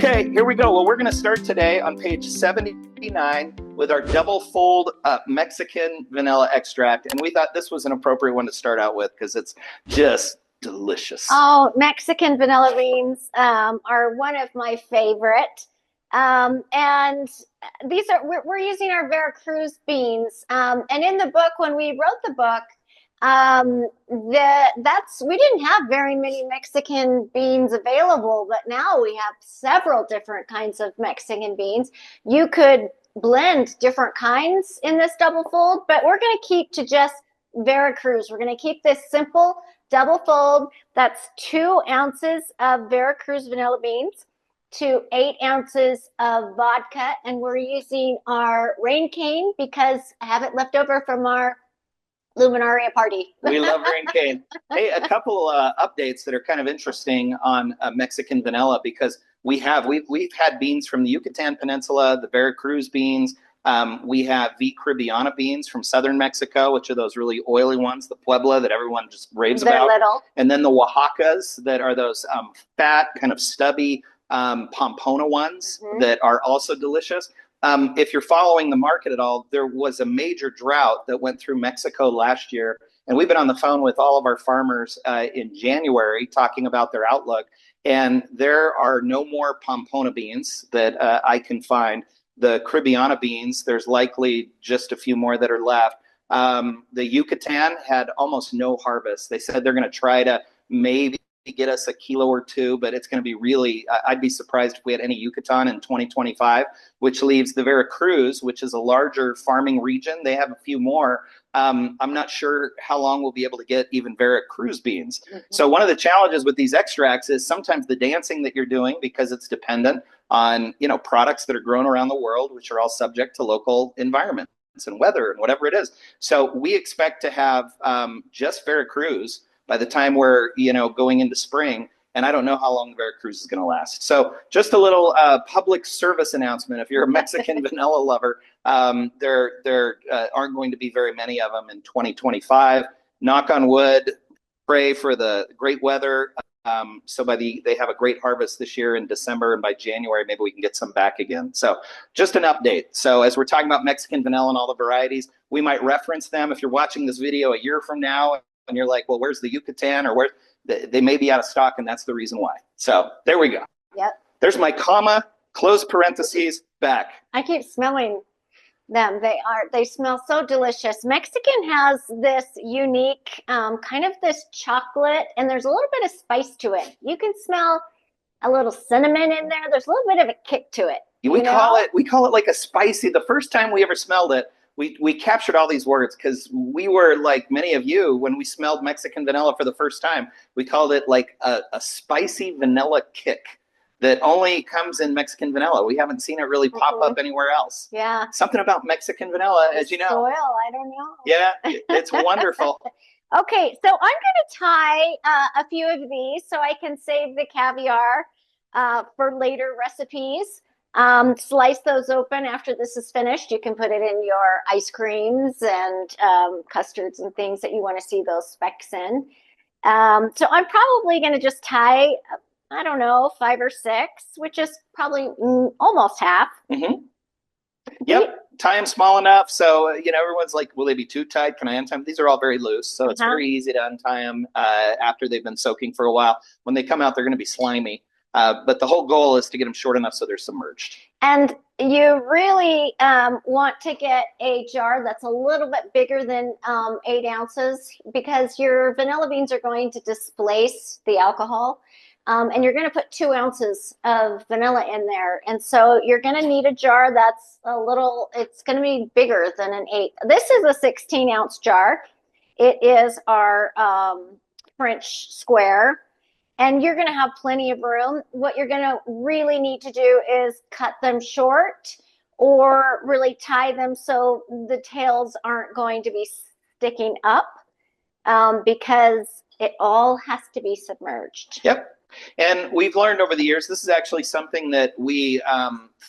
Okay, here we go. Well, we're going to start today on page 79 with our double fold Mexican vanilla extract. And we thought this was an appropriate one to start out with because it's just delicious. Oh, Mexican vanilla beans are one of my favorite. And these are, we're using our Veracruz beans. And in the book, when we wrote the book, we didn't have very many Mexican beans available, but now we have several different kinds of Mexican beans. You could blend different kinds in this double fold, but we're going to keep to just Veracruz. We're going to keep this simple double fold. That's 2 ounces of Veracruz vanilla beans to 8 ounces of vodka. And we're using our rain cane because I have it left over from our Luminaria party. We love rain cane. Hey, a couple updates that are kind of interesting on Mexican vanilla because we've had beans from the Yucatan Peninsula, the Veracruz beans. We have V. Caribbeana beans from southern Mexico, which are those really oily ones, the Puebla that everyone just raves They're about. little. And then the Oaxacas that are those fat, kind of stubby Pompona ones that are also delicious. If you're following the market at all, there was a major drought that went through Mexico last year. And we've been on the phone with all of our farmers in January talking about their outlook. And there are no more Pompona beans that I can find. The Caribbeana beans, there's likely just a few more that are left. The Yucatan had almost no harvest. They said they're going to try to maybe get us a kilo or 2, but it's going to be really, I'd be surprised if we had any Yucatan in 2025, which leaves the Veracruz, which is a larger farming region. They have a few more. I'm not sure how long we'll be able to get even Veracruz beans. So one of the challenges with these extracts is sometimes the dancing that you're doing, because it's dependent on, products that are grown around the world, which are all subject to local environments and weather and whatever it is. So we expect to have just Veracruz by the time we're, going into spring. And I don't know how long Veracruz is going to last. So just a little public service announcement. If you're a Mexican vanilla lover, there aren't going to be very many of them in 2025. Knock on wood, pray for the great weather. So they have a great harvest this year in December, and by January, maybe we can get some back again. So just an update. So as we're talking about Mexican vanilla and all the varieties, we might reference them. If you're watching this video a year from now, and you're like, well, where's the Yucatan, or where they may be out of stock, and that's the reason why. So there we go. Yep. There's my comma, close parentheses, back. I keep smelling them. They smell so delicious. Mexican has this unique kind of this chocolate, and there's a little bit of spice to it. You can smell a little cinnamon in there. There's a little bit of a kick to it. We call it like a spicy. The first time we ever smelled it, we captured all these words because we were like many of you when we smelled Mexican vanilla for the first time. We called it like a spicy vanilla kick that only comes in Mexican vanilla. We haven't seen it really pop up anywhere else. Yeah. Something about Mexican vanilla, as you know. Soil, I don't know. Yeah, it's wonderful. Okay, so I'm going to tie a few of these so I can save the caviar for later recipes. Slice those open after this is finished. You can put it in your ice creams and custards and things that you want to see those specks in. So I'm probably going to just tie, I don't know, 5 or 6, which is probably almost half. Yep, tie them small enough. So, everyone's like, will they be too tight? Can I untie them? These are all very loose. So it's very easy to untie them after they've been soaking for a while. When they come out, they're going to be slimy. But the whole goal is to get them short enough so they're submerged. And you really want to get a jar that's a little bit bigger than 8 ounces because your vanilla beans are going to displace the alcohol. And you're going to put 2 ounces of vanilla in there. And so you're going to need a jar that's it's going to be bigger than an 8. This is a 16-ounce jar. It is our French square. And you're going to have plenty of room. What you're going to really need to do is cut them short or really tie them so the tails aren't going to be sticking up because it all has to be submerged. Yep. And we've learned over the years, this is actually something that we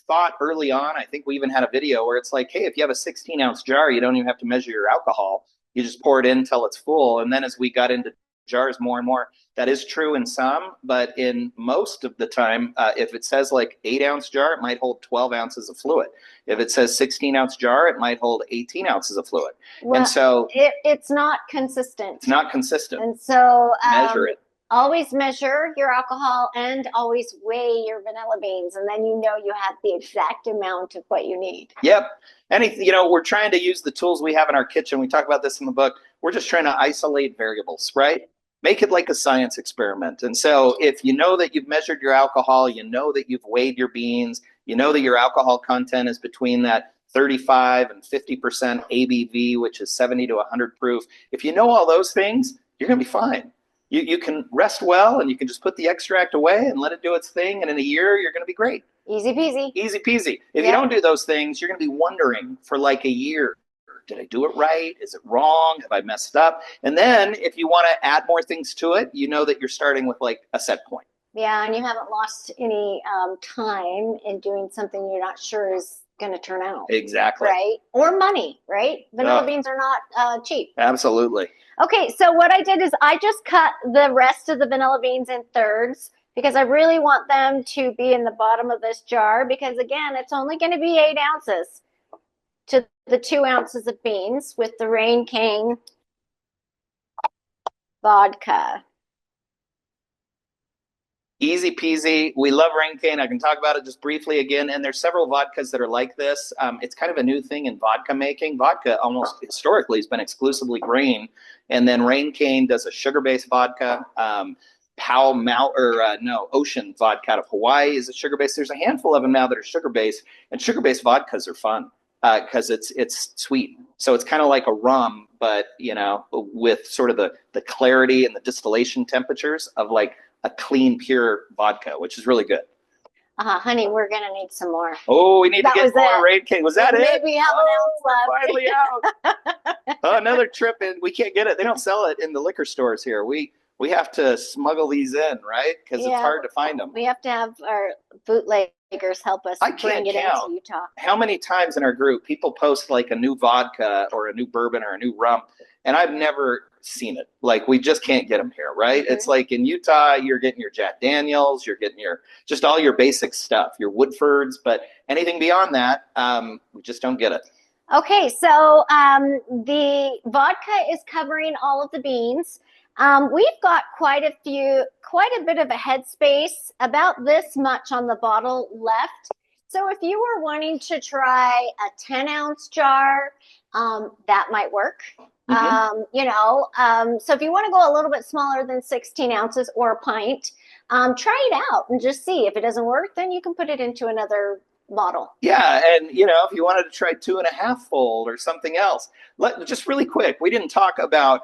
thought early on. I think we even had a video where it's like, hey, if you have a 16-ounce jar, you don't even have to measure your alcohol. You just pour it in until it's full. And then as we got into jars more and more. That is true in some, but in most of the time, if it says like 8-ounce jar, it might hold 12 ounces of fluid. If it says 16-ounce jar, it might hold 18 ounces of fluid. Well, and so it's not consistent. It's not consistent. And so measure it. Always measure your alcohol and always weigh your vanilla beans, and then you know you have the exact amount of what you need. Yep. We're trying to use the tools we have in our kitchen. We talk about this in the book. We're just trying to isolate variables, right? Make it like a science experiment. And so if you know that you've measured your alcohol, you know that you've weighed your beans, you know that your alcohol content is between that 35 and 50% ABV, which is 70 to 100 proof. If you know all those things, you're going to be fine. You can rest well, and you can just put the extract away and let it do its thing. And in a year, you're going to be great. Easy peasy. Easy peasy. If you don't do those things, you're going to be wondering for like a year, did I do it right? Is it wrong? Have I messed up? And then if you want to add more things to it, you know that you're starting with like a set point. Yeah, and you haven't lost any time in doing something you're not sure is going to turn out. Exactly. Right? Or money, right? Vanilla beans are not cheap. Absolutely. Okay, so what I did is I just cut the rest of the vanilla beans in thirds because I really want them to be in the bottom of this jar because, again, it's only going to be 8 ounces to the 2 ounces of beans with the Rain King vodka. Easy peasy. We love Rain Cane. I can talk about it just briefly again. And there's several vodkas that are like this. It's kind of a new thing in vodka making. Vodka almost historically has been exclusively grain. And then Rain Cane does a sugar-based vodka. Ocean vodka out of Hawaii is a sugar-based. There's a handful of them now that are sugar-based. And sugar-based vodkas are fun because it's sweet. So it's kind of like a rum, but, with sort of the clarity and the distillation temperatures of like a clean, pure vodka, which is really good. Honey, we're going to need some more. Oh, we need to get more Rain King. Was that it? Maybe have an ounce left. Finally out. Another trip, and we can't get it. They don't sell it in the liquor stores here. We have to smuggle these in, right? Because it's hard to find them. We have to have our bootleggers help us bring it into Utah. How many times in our group people post like a new vodka or a new bourbon or a new rum, and I've never seen it. Like, we just can't get them here, right? Mm-hmm. It's like in Utah, you're getting your Jack Daniels, you're getting just all your basic stuff, your Woodfords, but anything beyond that, we just don't get it. Okay, so the vodka is covering all of the beans. We've got quite a bit of a headspace, about this much on the bottle left. So if you were wanting to try a 10-ounce jar, that might work. Mm-hmm. So if you want to go a little bit smaller than 16 ounces or a pint, try it out and just see. If it doesn't work, then you can put it into another bottle. Yeah, and if you wanted to try 2.5 fold or something else, just really quick, we didn't talk about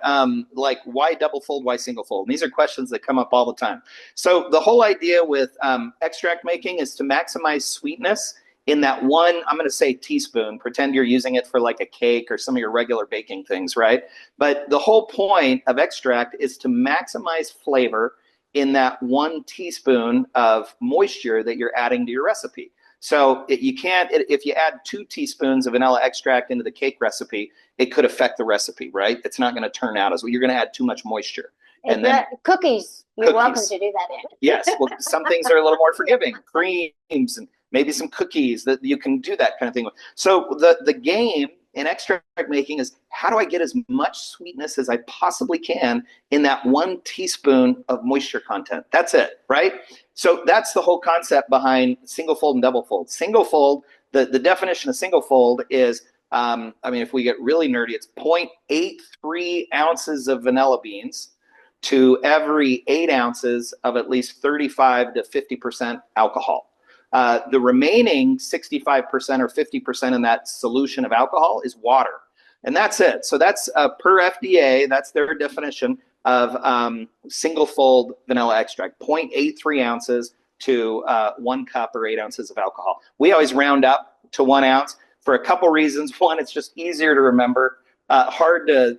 like why double fold, why single fold. And these are questions that come up all the time. So the whole idea with extract making is to maximize sweetness in that one, I'm going to say teaspoon. Pretend you're using it for like a cake or some of your regular baking things, right? But the whole point of extract is to maximize flavor in that 1 teaspoon of moisture that you're adding to your recipe. So you can't, if you add 2 teaspoons of vanilla extract into the cake recipe, it could affect the recipe, right? It's not going to turn out as well. You're going to add too much moisture. And then cookies, you're welcome to do that in. Yes, well, some things are a little more forgiving. Creams and maybe some cookies that you can do that kind of thing with. So the game in extract making is, how do I get as much sweetness as I possibly can in that 1 teaspoon of moisture content? That's it, right? So that's the whole concept behind single fold and double fold. Single fold, the definition of single fold is, if we get really nerdy, it's 0.83 ounces of vanilla beans to every 8 ounces of at least 35 to 50% alcohol. The remaining 65% or 50% in that solution of alcohol is water. And that's it. So that's per FDA, that's their definition of single fold vanilla extract, 0.83 ounces to 1 cup or 8 ounces of alcohol. We always round up to 1 ounce for a couple reasons. One, it's just easier to remember. Hard to,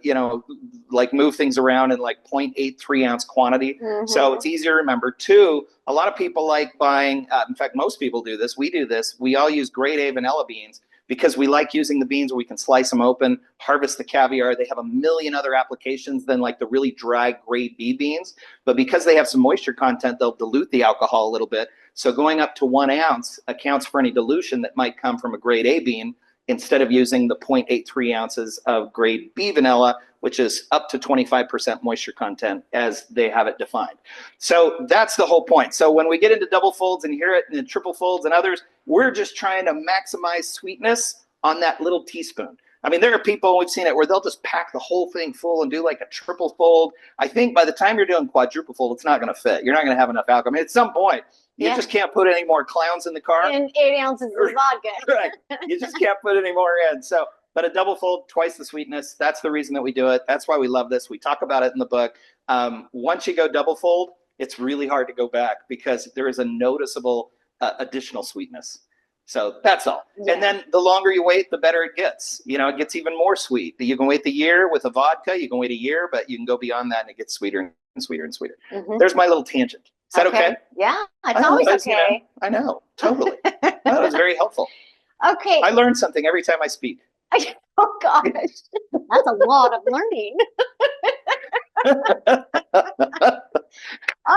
like move things around in like 0.83 ounce quantity. Mm-hmm. So it's easier to remember. 2, a lot of people like buying, in fact, most people do this. We do this. We all use grade A vanilla beans, because we like using the beans where we can slice them open, harvest the caviar. They have a million other applications than like the really dry grade B beans. But because they have some moisture content, they'll dilute the alcohol a little bit. So going up to 1 ounce accounts for any dilution that might come from a grade A bean, instead of using the 0.83 ounces of grade B vanilla, which is up to 25% moisture content as they have it defined. So that's the whole point. So when we get into double folds and hear it in triple folds and others, we're just trying to maximize sweetness on that little teaspoon. I mean, there are people, we've seen it, where they'll just pack the whole thing full and do like a triple fold. I think by the time you're doing quadruple fold, it's not going to fit. You're not going to have enough alcohol. I mean, at some point, you just can't put any more clowns in the car. And 8 ounces of vodka. Right. You just can't put any more in. So, but a double fold, twice the sweetness. That's the reason that we do it. That's why we love this. We talk about it in the book. Once you go double fold, it's really hard to go back because there is a noticeable additional sweetness. So that's all. Yeah. And then the longer you wait, the better it gets. You know, it gets even more sweet. You can wait the year with a vodka. You can wait a year, but you can go beyond that and it gets sweeter and sweeter and sweeter. Mm-hmm. There's my little tangent. Is that okay? Yeah, it's always okay. You know, I know, totally. That was very helpful. Okay. I learn something every time I speak. Oh, gosh. That's a lot of learning.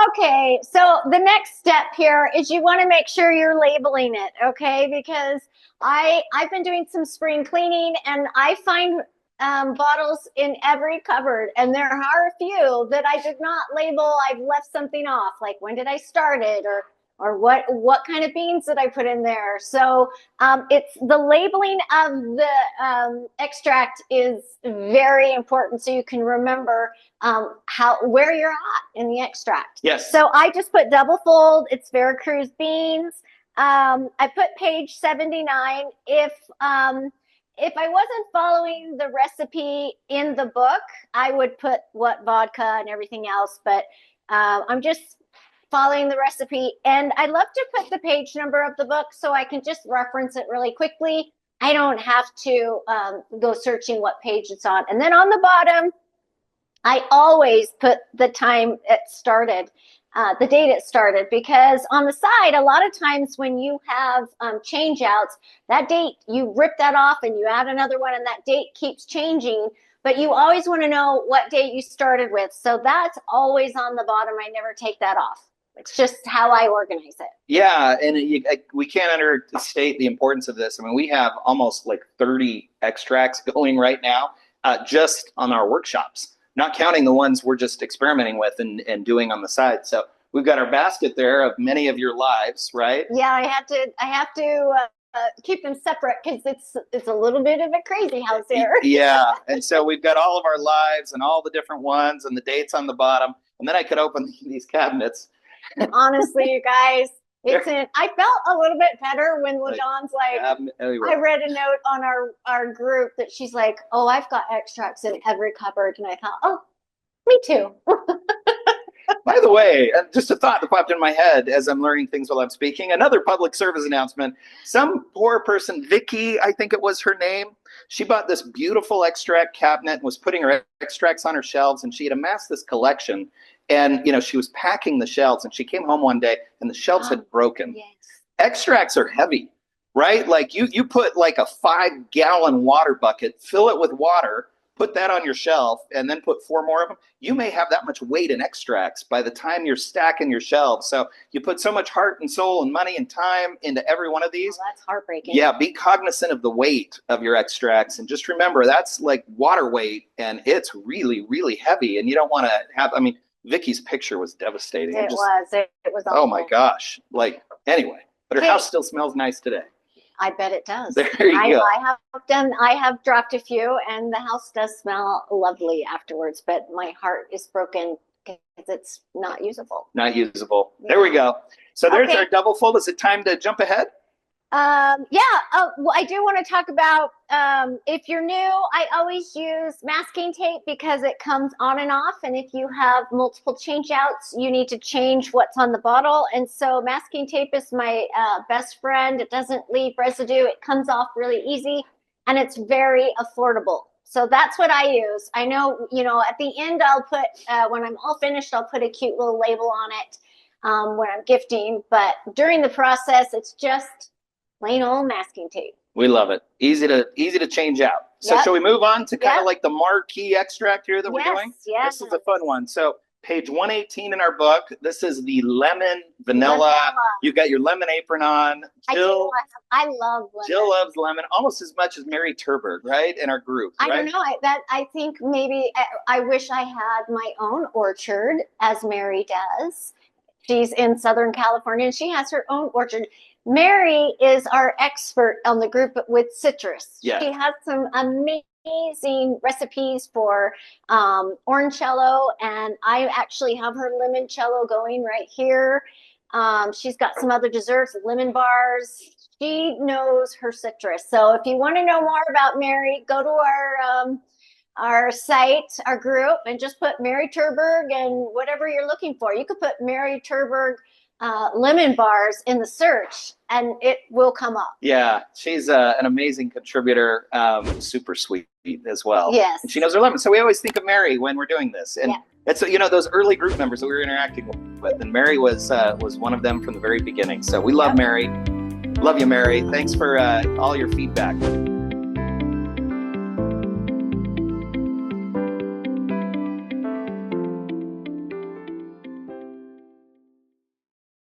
Okay, so the next step here is you want to make sure you're labeling it, okay? Because I've been doing some spring cleaning, and I find bottles in every cupboard, and there are a few that I did not label. I've left something off, like when did I start it, or what kind of beans did I put in there. So it's the labeling of the extract is very important, so you can remember where you're at in the extract. Yes. So I just put double fold. It's Veracruz beans. I put page 79. If I wasn't following the recipe in the book, I would put what vodka and everything else, but I'm just following the recipe. And I love to put the page number of the book so I can just reference it really quickly. I don't have to go searching what page it's on. And then on the bottom, I always put the time it started. The date it started, because on the side, a lot of times when you have change outs, that date, you rip that off and you add another one, and that date keeps changing, but you always want to know what date you started with. So that's always on the bottom. I never take that off. It's just how I organize it. Yeah, and we can't understate the importance of this. I mean, we have almost like 30 extracts going right now just on our workshops, not counting the ones we're just experimenting with and doing on the side. So we've got our basket there of many of your lives, right? Yeah, I have to keep them separate because it's a little bit of a crazy house here. Yeah, and so we've got all of our lives and all the different ones and the dates on the bottom. And then I could open these cabinets. Honestly, you guys, I felt a little bit better when LaDawn's like, I read a note on our group that she's like, oh, I've got extracts in every cupboard. And I thought, oh, me too. By the way, just a thought that popped in my head as I'm learning things while I'm speaking. Another public service announcement. Some poor person, Vicky, I think it was her name, she bought this beautiful extract cabinet and was putting her extracts on her shelves, and she had amassed this collection. And, you know, she was packing the shelves, and she came home one day and the shelves had broken. Yes. Extracts are heavy, right? Like you put like a 5-gallon water bucket, fill it with water, put that on your shelf, and then put 4 more of them. You may have that much weight in extracts by the time you're stacking your shelves. So you put so much heart and soul and money and time into every one of these. Oh, that's heartbreaking. Yeah, be cognizant of the weight of your extracts. And just remember, that's like water weight, and it's really, really heavy. And you don't want to have, I mean, Vicky's picture was devastating. It was awful. Oh my gosh. Like, anyway, but her house still smells nice today. I bet it does. There you go. I have dropped a few, and the house does smell lovely afterwards, but my heart is broken because it's not usable. Not usable. Yeah. There we go. So there's our double fold. Is it time to jump ahead? Well, I do want to talk about, if you're new, I always use masking tape because it comes on and off. And if you have multiple change outs, you need to change what's on the bottle. And so masking tape is my best friend. It doesn't leave residue. It comes off really easy, and it's very affordable. So that's what I use. I know, at the end, I'll put, when I'm all finished, I'll put a cute little label on it when I'm gifting. But during the process, it's just plain old masking tape. We love it. Easy to change out. So Yep. shall we move on to kind Yep. of like the marquee extract here that we're doing? Yes. This is a fun one. So page 118 in our book. This is the lemon vanilla. You've got your lemon apron on. Jill, I love lemon. Jill loves lemon almost as much as Mary Turberg, right? In our group. I right? don't know. I think maybe I wish I had my own orchard as Mary does. She's in Southern California and she has her own orchard. Mary is our expert on the group with citrus. Yeah. She has some amazing recipes for orangello, and I actually have her limoncello going right here. She's got some other desserts, lemon bars. She knows her citrus. So if you want to know more about Mary, go to our site, our group, and just put Mary Turberg and whatever you're looking for. You could put Mary Turberg lemon bars in the search and it will come up. Yeah, she's an amazing contributor, super sweet as well. Yes. And she knows her lemon. So we always think of Mary when we're doing this. And it's, those early group members that we were interacting with. And Mary was one of them from the very beginning. So we love Mary. Love you, Mary. Thanks for all your feedback.